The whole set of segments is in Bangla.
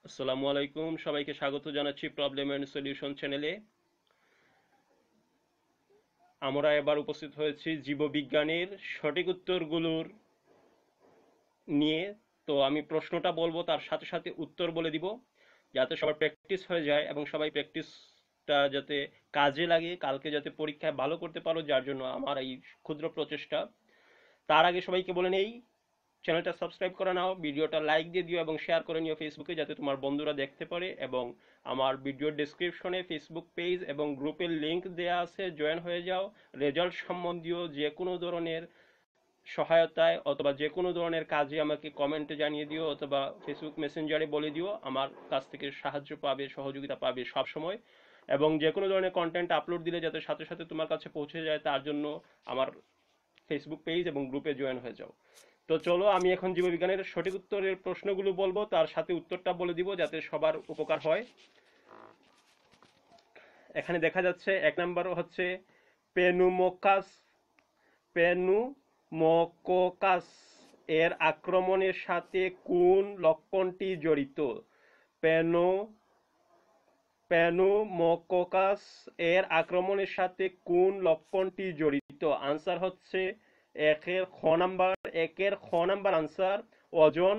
আসসালামু আলাইকুম, সবাইকে স্বাগত জানাচ্ছি প্রবলেম এন্ড সলিউশন চ্যানেলে। আমরা এবার উপস্থিত হয়েছি জীববিজ্ঞানের সঠিক উত্তরগুলোর নিয়ে। তো আমি প্রশ্নটা বলবো, তার সাথে সাথে উত্তর বলে দিব, যাতে সবার প্র্যাকটিস হয়ে যায় এবং সবাই প্র্যাকটিসটা যাতে কাজে লাগে, কালকে যাতে পরীক্ষায় ভালো করতে পারো, যার জন্য আমার এই ক্ষুদ্র প্রচেষ্টা। তার আগে সবাইকে বলে নেই, চ্যানেলটা সাবস্ক্রাইব করে নাও, ভিডিওটা লাইক দিয়ে দিও এবং শেয়ার করে নিও ফেসবুকে, যাতে তোমার বন্ধুরা দেখতে পারে। এবং আমার ভিডিওর ডেসক্রিপশনে ফেসবুক পেজ এবং গ্রুপের লিংক দেয়া আছে, জয়েন হয়ে যাও। রেজাল্ট সম্বন্ধীয় যে কোনো ধরনের সহায়তায় অথবা যে কোনো ধরনের কাজে আমাকে কমেন্টে জানিয়ে দিও, অথবা ফেসবুক মেসেঞ্জারে বলে দিও, আমার কাছ থেকে সাহায্য পাবে, সহযোগিতা পাবে সব সময়। এবং যে কোনো ধরনের কন্টেন্ট আপলোড দিলে যাতে সাথে সাথে তোমার কাছে পৌঁছে যায়, তার জন্য আমার ফেসবুক পেজ এবং গ্রুপে জয়েন হয়ে যাও। তো চলো, আমি এখন জীববিজ্ঞানের সঠিক উত্তরের প্রশ্নগুলো বলবো, তার সাথে উত্তরটা বলে দিব, যাতে সবার উপকার হয়। এখানে দেখা যাচ্ছে এক নাম্বার হচ্ছে পেনুমোকাস। পেনুমোকোকাস এর আক্রমণের সাথে কোন লক্ষণটি জড়িত? পেনু পেনুমোকোকাস এর আক্রমণের সাথে কোন লক্ষণটি জড়িত? আনসার হচ্ছে একের খ নাম্বার আনসার, ওজন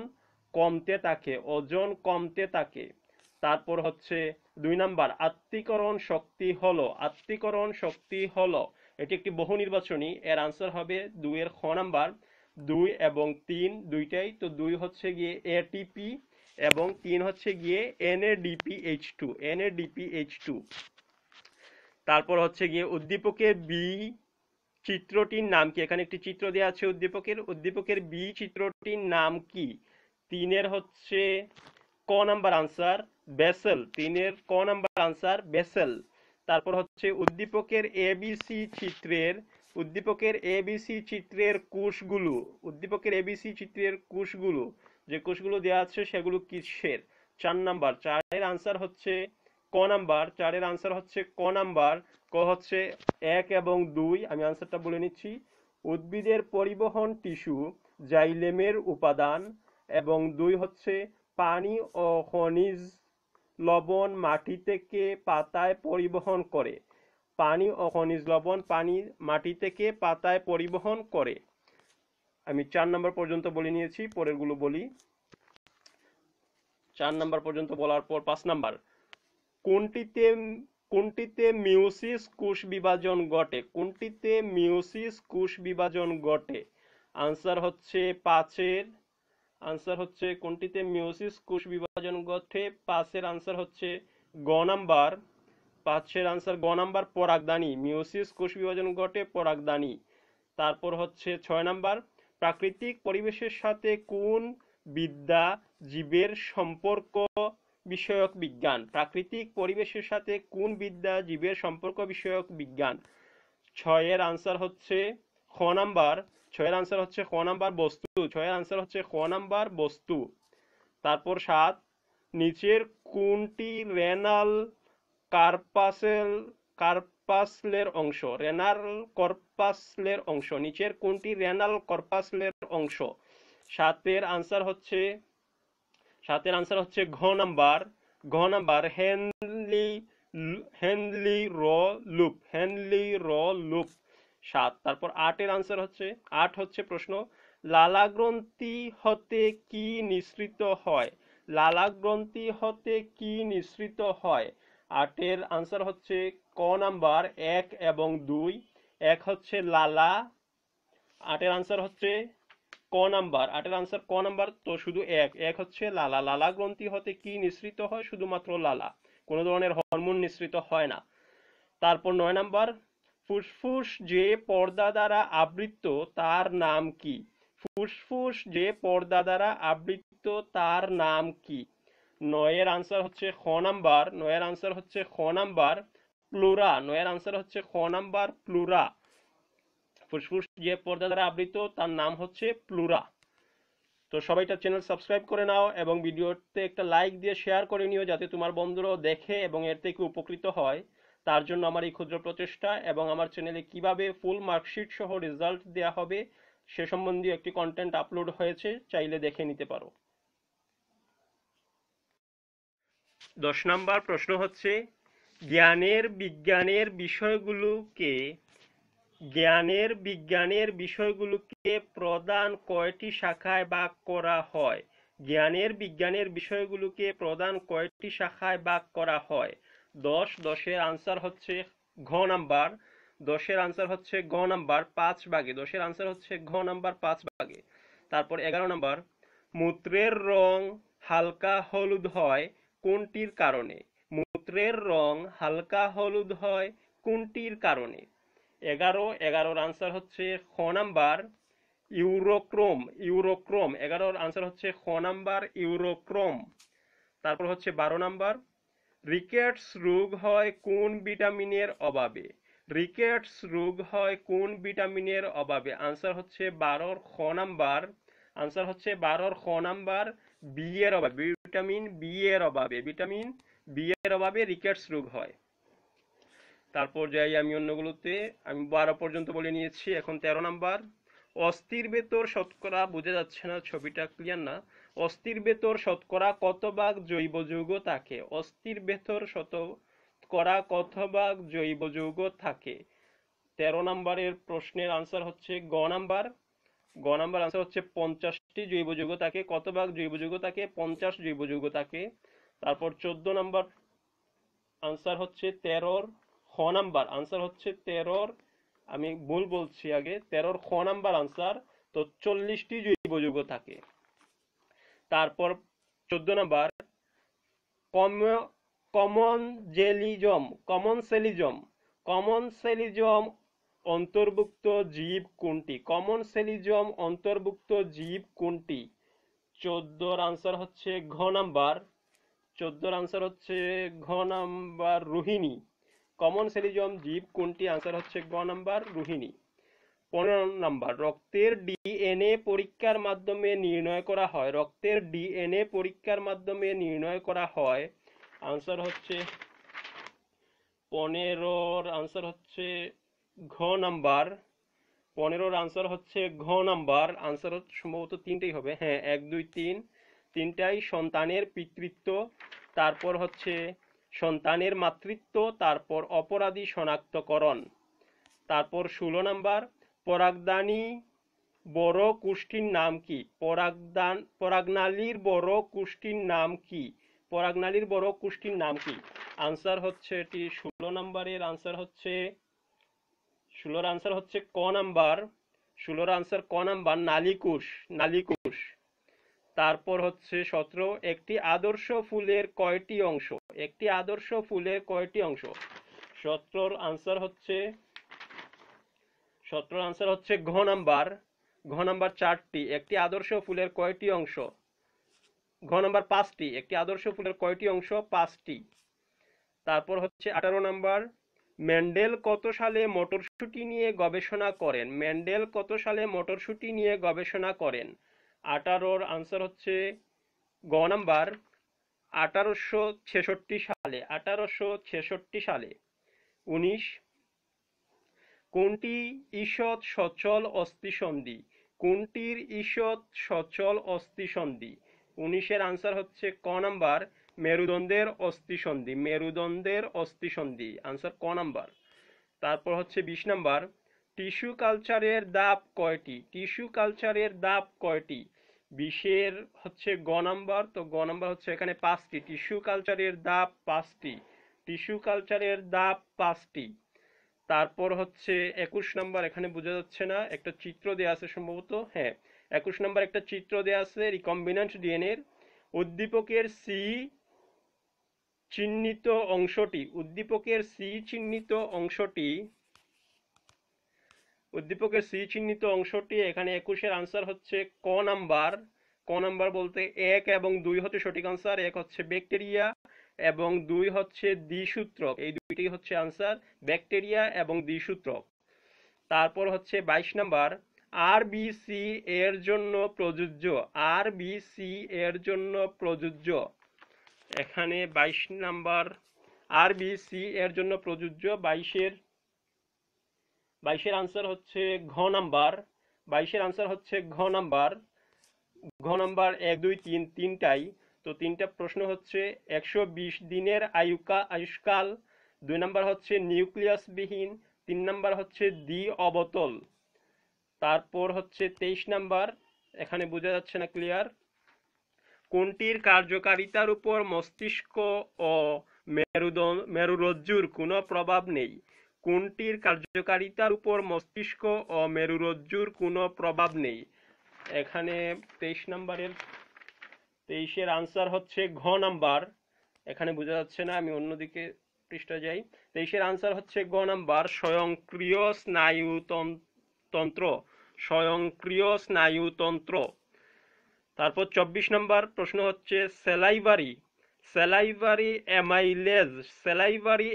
কমতে থাকে। তারপর হচ্ছে 2 নাম্বার, আত্তীকরণ শক্তি হলো, এটি একটি বহু নির্বাচনী, এর আনসার হবে 2 এর খ নাম্বার। 2 এবং 3 দুইটাই তো, 2 হচ্ছে গিয়ে এটিপি এবং 3 হচ্ছে গিয়ে NADPH2। তারপর হচ্ছে গিয়ে উদ্দীপকের বি চিত্রটির নাম কি? এখানে একটি চিত্র দেওয়া আছে উদ্দীপকের বি চিত্রটির নাম কি? 3 এর হচ্ছে ক নাম্বার আনসার বেসেল। 3 এর ক নাম্বার আনসার বেসেল। তারপর হচ্ছে উদ্দীপকের এবিসি চিত্রের কোষগুলো যে কোষগুলো দেওয়া আছে সেগুলো কিসের? 4 নাম্বার। 4-এর আনসার হচ্ছে ক নাম্বার। ক হচ্ছে 1 এবং 2। আমি আনসারটা বলে নিচ্ছি। উদ্ভিদের পরিবহন টিস্যু জাইলেমের উপাদান, এবং 2 হচ্ছে পানি ও খনিজ লবণ মাটি থেকে পাতায় পরিবহন করে। মাটি থেকে পাতায় পরিবহন করে। আমি 4 নাম্বার পর্যন্ত বলে নিয়েছি, পরেরগুলো বলি। 4 নাম্বার পর্যন্ত বলার পর 5 নাম্বার, কোনটিতে কোনটিতে মিওসিস কোষ বিভাজন ঘটে? আনসার হচ্ছে 5-এর আনসার হচ্ছে কোনটিতে মিওসিস কোষ বিভাজন ঘটে? 5-এর আনসার হচ্ছে গ নাম্বার। 5-এর আনসার গ নাম্বার, পরাগধানী। মিওসিস কোষ বিভাজন ঘটে পরাগধানী। তারপর হচ্ছে 6 নাম্বার, প্রাকৃতিক পরিবেশের সাথে কোন বিদ্যা জীবের সম্পর্ক বিষয়ক বিজ্ঞান? প্রাকৃতিক পরিবেশের সাথে কোন বিদ্যা জীবের সম্পর্ক বিষয়ক বিজ্ঞান? 6-এর আনসার হচ্ছে খ নাম্বার। 6-এর আনসার হচ্ছে খ নাম্বার, বস্তু। 6-এর আনসার হচ্ছে খ নাম্বার, বস্তু। তারপর 7, নিচের কোনটি রেনাল কার্পাসেল কার্পাসলের অংশ? নিচের কোনটি রেনাল কর্পাসলের অংশ? 7-এর আনসার হচ্ছে ঘ নাম্বার হেনলি র লুপ। 7। তারপর 8 হচ্ছে প্রশ্ন, লালা গ্রন্থি হতে কি নিঃসৃত হয়? 8-এর আনসার হচ্ছে ক নাম্বার, 1 এবং 2। 1 হচ্ছে লালা। 8-এর আনসার হচ্ছে ক নাম্বার, তো শুধু এক হচ্ছে লালা। লালা গ্রন্থি হতে কি নিঃসৃত হয়? শুধুমাত্র লালা, কোনো ধরনের হরমোন নিঃসৃত হয় না। তারপর 9 নাম্বার, ফুসফুস যে পর্দা দ্বারা আবৃত তার নাম কি? ফুসফুস যে পর্দা দ্বারা আবৃত তার নাম কি? 9-এর আনসার হচ্ছে খ নাম্বার, প্লুরা। 9-এর আনসার হচ্ছে খ নাম্বার, প্লুরা। ফুসফুস যে পর্দা দ্বারা আবৃত তার নাম হচ্ছে প্লুরা। তো সবাই চ্যানেল সাবস্ক্রাইব করে নাও এবং ভিডিওতে একটা লাইক দিয়ে শেয়ার করে নিও, যাতে তোমার বন্ধুরাও দেখে এবং এর থেকে উপকৃত হয়। তার জন্য আমার এই ক্ষুদ্র প্রচেষ্টা। এবং আমার চ্যানেলে কিভাবে ফুল মার্কশিট সহ রেজাল্ট দেওয়া হবে সে সম্বন্ধীয় একটি কন্টেন্ট আপলোড হয়েছে, চাইলে দেখে নিতে পারো। 10 নম্বর প্রশ্ন হচ্ছে, জ্ঞানের বিজ্ঞানের বিষয়গুলোকে প্রধান কয়টি শাখায় ভাগ করা হয়? জ্ঞানের বিজ্ঞানের বিষয়গুলোকে প্রধান কয়টি শাখায় ভাগ করা হয়? 10 আনসার হচ্ছে ঘ নাম্বার। 5 ভাগে। 5 ভাগে। তারপর 11 নাম্বার, মূত্রের রং হালকা হলুদ হয় কোনটির কারণে? মূত্রের রং হালকা হলুদ হয় কোনটির কারণে? 11 আনসার হচ্ছে খ নাম্বার, ইউরোক্রোম। 11 আনসার হচ্ছে খ নাম্বার, ইউরোক্রোম। তারপর হচ্ছে 12 নাম্বার, রিকেটস রোগ হয় কোন ভিটামিনের অভাবে? রিকেটস রোগ হয় কোন ভিটামিনের অভাবে? আনসার হচ্ছে 12 খ নাম্বার, বি এর অভাবে, ভিটামিন বি এর অভাবে। ভিটামিন বি এর অভাবে রিকেটস রোগ হয়। তারপর যাই আমি অন্যগুলোতে। আমি 12 পর্যন্ত বলে নিয়েছি, এখন 13 নাম্বার, অস্থির ভেতর শতকরা, বোঝা যাচ্ছে না, ছবিটা ক্লিয়ার না। অস্থির ভেতর শতকরা কত ভাগ জৈব যৌগ থাকে? অস্থির ভেতর শতকরা কত ভাগ জৈব যৌগ থাকে? 13 নাম্বারের প্রশ্নের আনসার হচ্ছে গ নাম্বার আনসার হচ্ছে 50টি জৈব যৌগ থাকে। কত ভাগ জৈব যৌগ থাকে? 50 জৈব যৌগ থাকে। তারপর 14 নাম্বার আনসার হচ্ছে 13 খ নাম্বার, আনসার হচ্ছে 13, আমি ভুল বলছি আগে, 13 খ নাম্বার আনসার। তো 40টি জৈব যৌগ থাকে। তারপর 14 নাম্বার, কমন সেলিজম অন্তর্ভুক্ত জীব কোনটি? কমন সেলিজম অন্তর্ভুক্ত জীব কোনটি? 14 আনসার হচ্ছে ঘ নাম্বার। 14 আনসার হচ্ছে ঘ নাম্বার, রোহিণী। কমন সেলিজম জীব কোনটি? আনসার হচ্ছে গ নাম্বার, রোহিণী। 15 নাম্বার, রক্তের ডিএনএ পরীক্ষার মাধ্যমে নির্ণয় করা হয়। রক্তের ডিএনএ পরীক্ষার মাধ্যমে নির্ণয় করা হয়। আনসার হচ্ছে 15 আনসার হচ্ছে ঘ নাম্বার। 15 আনসার হচ্ছে ঘ নাম্বার। আনসার হচ্ছে সম্ভবত তিনটেই হবে, হ্যাঁ, 1 2 3, তিনটাই সন্তানের পিতৃত্ব, তারপর হচ্ছে সন্তানের মাতৃত্ব, তারপর অপরাধী শনাক্তকরণ। তারপর 16 নাম্বার, পরাগধানী বড় কোষ্ঠীর নাম কি? পরাগনালীর বড় কোষ্ঠীর নাম কি? পরাগনালীর বড় কোষ্ঠীর নাম কি? আনসার হচ্ছে এটি 16 নাম্বারের আনসার হচ্ছে 16 আনসার হচ্ছে ক নাম্বার। 16 আনসার ক নাম্বার, নালীকোষ। তারপর হচ্ছে 17, একটি আদর্শ ফুলের কয়টি অংশ? একটি আদর্শ ফুলের কয়টি অংশ? 17 আনসার হচ্ছে 'ঘ নাম্বার'। 4টি। একটি আদর্শ ফুলের কয়টি অংশ? ঘ নাম্বার 5টি। একটি আদর্শ ফুলের কয়টি অংশ? 5টি। তারপর হচ্ছে 18 নাম্বার, মেন্ডেল কত সালে মটরশুঁটি নিয়ে গবেষণা করেন? মেন্ডেল কত সালে মটরশুঁটি নিয়ে গবেষণা করেন? 18-র আনসার হচ্ছে গ নাম্বার, 1866 সালে। 1866 সালে। 19, কোনটি ঈষৎ সচল অস্থিসন্ধি? কোনটির ঈষৎ সচল অস্থিসন্ধি? 19-এর আনসার হচ্ছে ক নাম্বার, মেরুদণ্ডের অস্থিসন্ধি। আনসার ক নাম্বার। তারপর হচ্ছে 20 নাম্বার, টিস্যু কালচারের ধাপ কয়টি? টিস্যু কালচারের ধাপ কয়টি? 20-এর হচ্ছে গ নাম্বার। তো গ নাম্বার হচ্ছে এখানে 5টি। টিস্যু কালচারের ধাপ 5টি। টিস্যু কালচারের ধাপ 5টি। তারপর হচ্ছে 21 নাম্বার, এখানে বোঝা যাচ্ছে না, একটা চিত্র দেয়া আছে সম্ভবত, হ্যাঁ, 21 নাম্বার একটা চিত্র দেয়া আছে রিকম্বিনেন্ট ডিএনএর। উদ্দীপকের সি চিহ্নিত অংশটি এখানে 21-এর আনসার হচ্ছে ক নাম্বার। ক নাম্বার বলতে 1 এবং 2 হচ্ছে সঠিক আনসার। 1 হচ্ছে ব্যাকটেরিয়া এবং 2 হচ্ছে দ্বিসূত্রক। এই দুইটি হচ্ছে আনসার, ব্যাকটেরিয়া এবং দ্বিসূত্রক। তারপর হচ্ছে 22 নাম্বার, আরবিসি এর জন্য প্রযোজ্য। আরবিসি এর জন্য প্রযোজ্য। এখানে 22 নাম্বার, আরবিসি এর জন্য প্রযোজ্য। 22-এর আনসার হচ্ছে ঘ নাম্বার। 22-এর আনসার হচ্ছে ঘ নাম্বার। 1 2 3 তিনটাই। তো তিনটা প্রশ্ন হচ্ছে 120 দিনের আয়ুষ্কাল, 2 নাম্বার হচ্ছে নিউক্লিয়াসবিহীন, 3 নাম্বার হচ্ছে দ্বি অবতল, তারপর হচ্ছে 23 নাম্বার, এখানে বোঝা যাচ্ছে না ক্লিয়ার, কোনটির কার্যকারিতার উপর মস্তিষ্ক ও মেরুরজ্জুর কোনো প্রভাব নেই? কোনটির কার্যকারিতার উপর মস্তিষ্ক ও মেরুরজ্জুর কোনো প্রভাব নেই? এখানে 23 নাম্বারের আনসার হচ্ছে ঘ নাম্বার। এখানে বোঝা যাচ্ছে না, আমি অন্যদিকে পৃষ্ঠা যাই। 23 আনসার হচ্ছে গ নাম্বার, স্বয়ংক্রিয় স্নায়ুতন্ত্র। স্বয়ংক্রিয় স্নায়ুতন্ত্র। তারপর 24 নাম্বার প্রশ্ন হচ্ছে স্যালাইভারি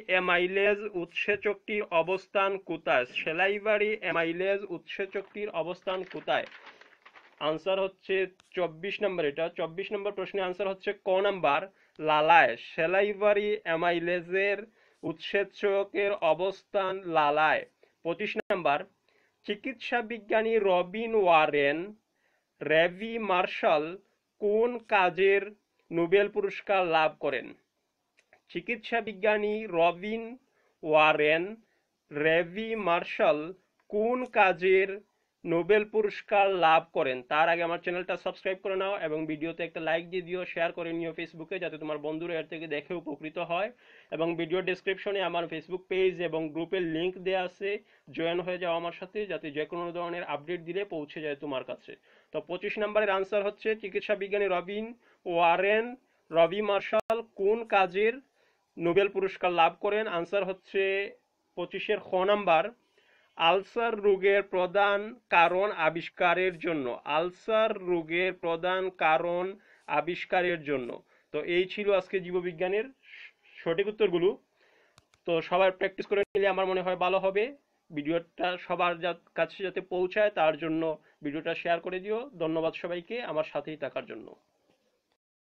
অ্যামাইলেজ উৎসেচকটির অবস্থান কোথায়? স্যালাইভারি অ্যামাইলেজ উৎসেচকটির অবস্থান কোথায়? আনসার হচ্ছে 24 নাম্বার। এটা 24 নাম্বার প্রশ্নের আনসার হচ্ছে ক নাম্বার, লালায়। স্যালাইভারি অ্যামাইলেজের উৎসেচকের অবস্থান লালায়। 25 নাম্বার, চিকিৎসা বিজ্ঞানী রবিন ওয়ারেন রেভি মার্শাল কোন কাজের নোবেল পুরস্কার লাভ করেন? চিকিৎসা বিজ্ঞানী রবিন ওয়ারেন রেভি মার্শাল কোন কাজের নোবেল পুরস্কার লাভ করেন? তার আগে আমার চ্যানেলটা সাবস্ক্রাইব করে নাও এবং ভিডিওতে একটা লাইক দিয়ে দিও, শেয়ার করে নিও ফেসবুকে, যাতে তোমার বন্ধুরা এর থেকে দেখে উপকৃত হয়। এবং ভিডিও ডেসক্রিপশনে আমার ফেসবুক পেজ এবং গ্রুপের লিংক দেওয়া আছে, জয়েন হয়ে যাও আমার সাথে, যাতে যে কোনো ধরনের আপডেট দিলে পৌঁছে যায় তোমার কাছে। তো 25 নাম্বারের আনসার হচ্ছে চিকিৎসা বিজ্ঞানী রবিন ওয়ারেন রবি মার্শাল কোন কাজের নোবেল পুরস্কার লাভ করেন? আনসার হচ্ছে 25-এর খ নাম্বার, আলসার রোগের প্রধান কারণ আবিষ্কারের জন্য। আলসার রোগের প্রধান কারণ আবিষ্কারের জন্য। তো এই ছিল আজকে জীববিজ্ঞানের সঠিক উত্তরগুলো। তো সবার প্র্যাকটিস করে নিলে আমার মনে হয় ভালো হবে। ভিডিওটা সবার কাছে যাতে পৌঁছায় তার জন্য ভিডিওটা শেয়ার করে দিও। ধন্যবাদ সবাইকে আমার সাথেই থাকার জন্য।